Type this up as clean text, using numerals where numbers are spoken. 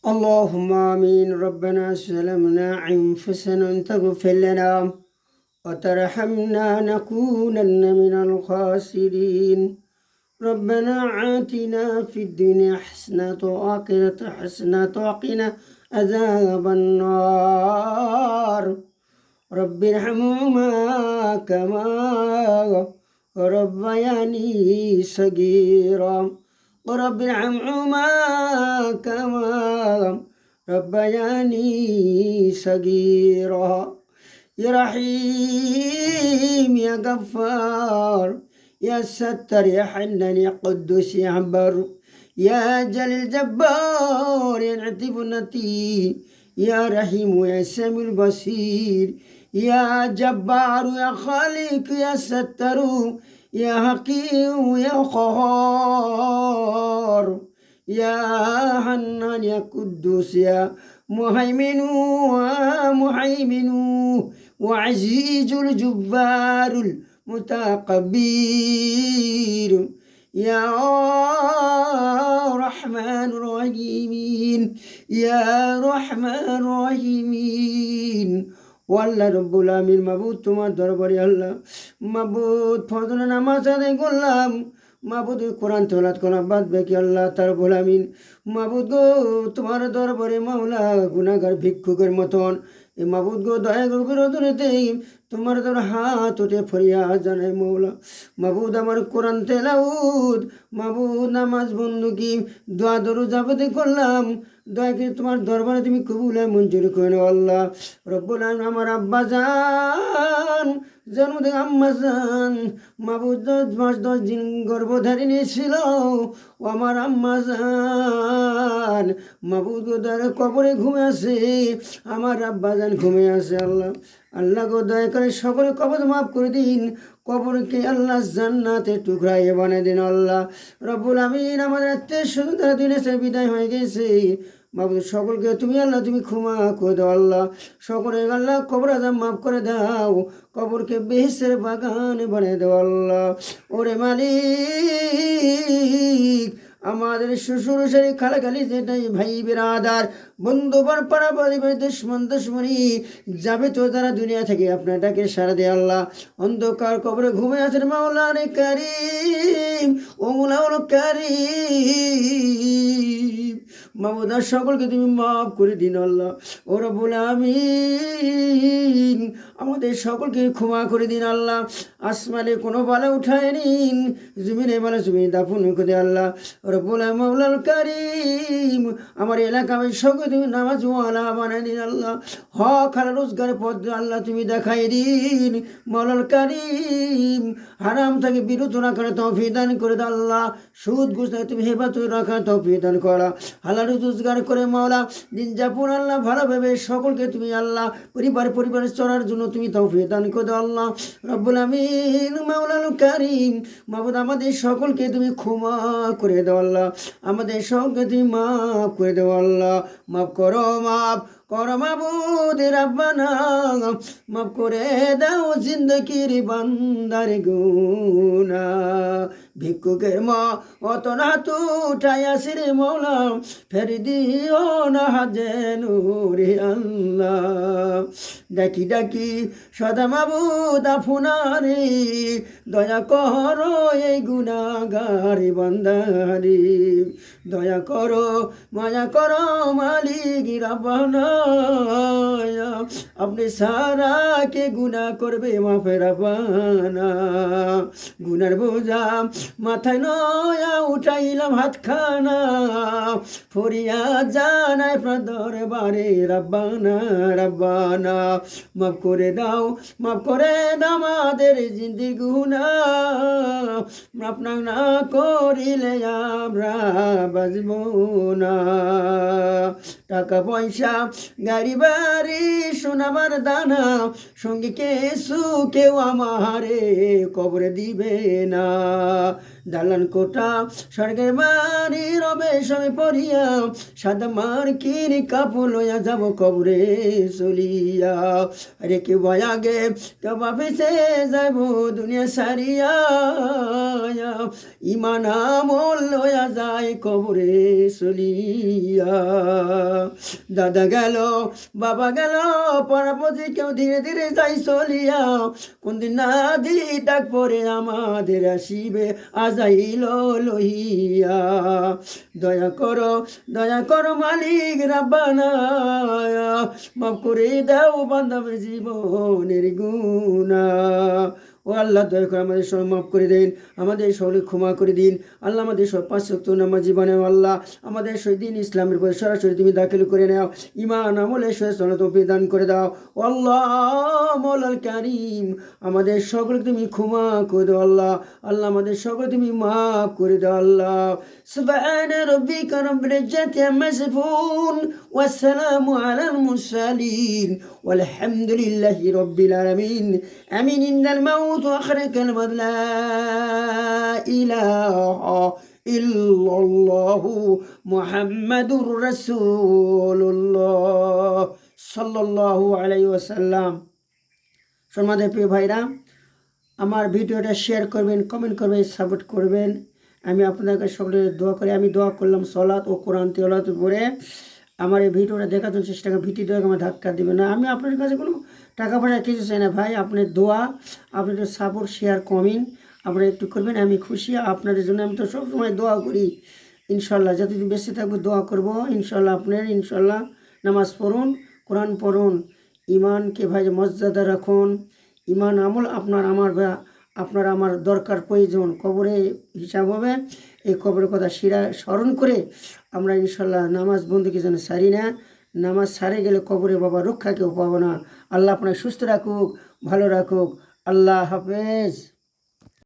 اللهم آمين. ربنا ظلمنا أنفسنا إن تغفر لنا وترحمنا نكونن من الخاسرين. ربنا آتنا في الدنيا حسنة وآخرة حسنة وقنا عذاب النار. رب ارحمهما كما ربياني صغيرا ورب ارحمهما كما ربياني صغيرا. يا رحيم يا غفار يا ستر يا حنان يا قدوس يا عبر يا جليل جبار يا لطيف النتي يا رحيم يا سميع البصير يا جبار يا خالق يا ستر يا حكيم يا قهار يا حنان يا قدوس يا مهيمن ومهيمن وعزيز الجبار المتكبر يا رحمن الرحيم يا رحمن الرحيم। ওয়াল্লাহ রব্বুল আমিন, মাবুদ তোমার দরবারে আল্লাহ মাবুদ ফজর নামাজ আদায় করলাম, মাবুদ কোরআন তেলাওয়াত করলাম, বাদ বাকি আল্লাহ তার রব্বুল আমিন মাবুদ গো তোমার দরবারে মাওলা গুনাহগার ভিক্ষুকের মতন এই মাবুদ গো দয়া গভীর রজনীতেই তোমার তোর হাত উঠে ফরিয়াদ জানাই মৌলা। মাবুদ আমার কোরআন তেলাওয়াত মাবুদ নামাজ বন্দুকি দোয়া দরুদ যাবতে করলাম, দয়া করে তোমার দরবারে তুমি কবুল মঞ্জুর করে নাও আল্লাহ রব্বুল আমিন। আমার আব্বা জান জন্মদিন আম্মা জান মাবুদ 10 মাস 10 দিন গর্ভধারিণী ছিল, ও আমার আম্মা জান মাবুদ গোদার কবরে ঘুমে আছে, আমার আব্বা জান ঘুমে আছে আল্লাহ। আল্লাহ গো দয়া করে সকলে কবর মাফ করে দিন, কবরকে আল্লাহ জান্নাতের টুকরায় বানিয়ে দিন আল্লাহ রব্বুল আমিন। আমাদের আত্মীয় স্বজন তারা দুনিয়া বিদায় হয়ে গেছে, মাবুদ সকলকে তুমি আল্লাহ তুমি ক্ষমা করে দাও আল্লাহ, সকলে আল্লাহ কবর আযাব মাফ করে দাও, কবরকে বেহেশতের বাগান বানিয়ে দাও আল্লাহ। ওরে মালিক আমাদের শ্বশুর শাড়ি খালাখালি যেটাই ভাই বেরাদার বন্ধু পাড়া পরিবার দুশ্মন দুশ্মনী যাবে তো তারা দুনিয়া থেকে আপনারটাকে সারা দে আল্লাহ। অন্ধকার কবরে ঘুমে আছেন মাওলা রে কারিম ও মাওলা কারিম মাবুদা সকলকে তুমি মাফ করে দিন আল্লাহ ও রব্বুল আমিন। আমাদের সকলকে ক্ষমা করে দিন আল্লাহ, আসমানে কোনো বালা উঠায় নিন, জমিনে বালা জমি দাফন করে আল্লাহ রব্বুল মাওলাল কারিম। আমার এলাকায় সকলে তুমি নামাজওয়ালা বানায় দিন আল্লাহ, হক হালাল রোজগারের পথ আল্লাহ তুমি দেখাই দিন মাওলাল কারিম। হারাম থেকে বিরত রাখার তৌফিক দান করে দাও আল্লাহ, সুদ ঘুষ থেকে তুমি হেফাজত রাখার তৌফিক দান করা, হালাল রোজগার করে মাওলা দিন যাপন আল্লাহ ভালোভাবে সকলকে তুমি আল্লাহ পরিবারে চলার জন্য তুমি তৌফিক দান করে দাও আল্লাহ রব্বুল আমিন। মাওলাল কারিম মাবুদ আমাদের সকলকে তুমি ক্ষমা করে দাও আল্লাহ, আমাদের সকলকে তুমি মাফ করে দাও আল্লাহ, মাফ করো মাবুদ রাব্বানা, মাফ করে দাও জিন্দগির বান্দার গুনাহ। ভিক্ষুকের মা অত না তু উঠাইয়াছি রে মৌলা, ফের দিও না যেন রে আল্লাহ। ডাকি ডাকি সদা মাবুদ আপনারে, দয়া করো এই গুনাহগার বান্দারে, দয়া করো মায়া করো মালিক রাব্বানা। আপনি সারা কে গুনাহ করবে মাফের রাব্বানা, গুনার বোঝা মাথায় নয়া উঠাইলাম হাতখানা, ফরিয়াদ জানাই আপনার দরবারে রাব্বানা রাব্বানা। মাফ করে দাও আমাদের জিন্দির গুনাহ, আপনার না করিলে আমরা বাঁচব না। টাকা পয়সা গাড়ি বাড়ি সোনাবার দানা সঙ্গে কেউ আমারে কবরে দিবে না, দালান কোটা স্বর্গের বাড়ি রবে সবে পড়িয়া সাদা মার কিনি কাপড় লইয়া যাব কবরে চলিয়া রে কেউ আগে কেউ বাপিসে যাইব দুনিয়া সারিয়া ইমান আমল লইয়া যায় কবরে চলিয়া দাদা গেল বাবা গেল পরাপতি কেউ ধীরে ধীরে যাই চলিয়া কোনদিন না দি ডাক পরে আমাদের আসিবে আজাইল লহিয়া দয়া করো মালিক রাব্বানা মাফ করে দাও বান্দার জীবনের গুনাহ ও আল্লাহ দয়া করে আমাদের সব মাফ করে দিন, আমাদের সকলে ক্ষমা করে দিন আল্লাহ। আমাদের সব 5 ওয়াক্ত নামাজ জীবনে আল্লাহ আমাদের সেই দিন ইসলামের উপর সরাসরি তুমি দাখিল করে নাও, ইমান আমলে সচেতনতা তৌফিক দান করে দাও। ও আল্লাহ মওলাল কারীম আমাদের সকলকে তুমি ক্ষমা করে দাও আল্লাহ। আল্লাহ আমাদের সকলে তুমি মাফ করে দাও আল্লাহ। সুবহান রাব্বিকা রাব্বিল ইজ্জাতি আম্মা ইয়াসিফুন ওয়া সালামু আলাল মুরসালিন ওয়ালহামদুলিল্লাহি রাব্বিল আলামিন। আমিন। ইন্দাল মাউত ওয়া আখির কালিমাত লা ইলাহা ইল্লাল্লাহু মুহাম্মাদুর রাসূলুল্লাহ সাল্লাল্লাহু আলাইহি ওয়াসাল্লাম। সম্মানিত প্রিয় ভাইরা, আমার ভিডিওটা শেয়ার করবেন, কমেন্ট করবেন, সাপোর্ট করবেন। আমি আপনাদের কাছে সকলের দোয়া করি। আমি দোয়া করলাম সলাত ও কোরআন তেলাওয়াত করে আমার এই ভিডিওটা দেখার জন্য চেষ্টা করেন। ভিডিও দোয়া আমার ধাক্কা দেবে না। আমি আপনার কাছে কোনো টাকা পয়সা কিছু চাই না ভাই। আপনার দোয়া, আপনার সাপোর্ট, শেয়ার, কমেন্ট আপনারা একটু করবেন, আমি খুশি। আপনাদের জন্য আমি তো সবসময় দোয়া করি। ইনশাল্লাহ যতদিন বেঁচে থাকবো দোয়া করব ইনশাল্লাহ। আপনার ইনশাল্লাহ নামাজ পড়ুন, কোরআন পড়ুন, ইমানকে ভাই মর্যাদা রাখুন। ইমান আমল আপনার আমার দরকার প্রয়োজন। কবরে হিসাব হবে, এই কবরের কথা স্মরণ করে আমরা ইনশাল্লাহ নামাজ বন্ধুকে যেন সারি না। নামাজ সারে গেলে কবরে বাবা রক্ষা কেউ পাবো না। আল্লাহ আপনাকে সুস্থ রাখুক, ভালো রাখুক। আল্লাহ হাফেজ।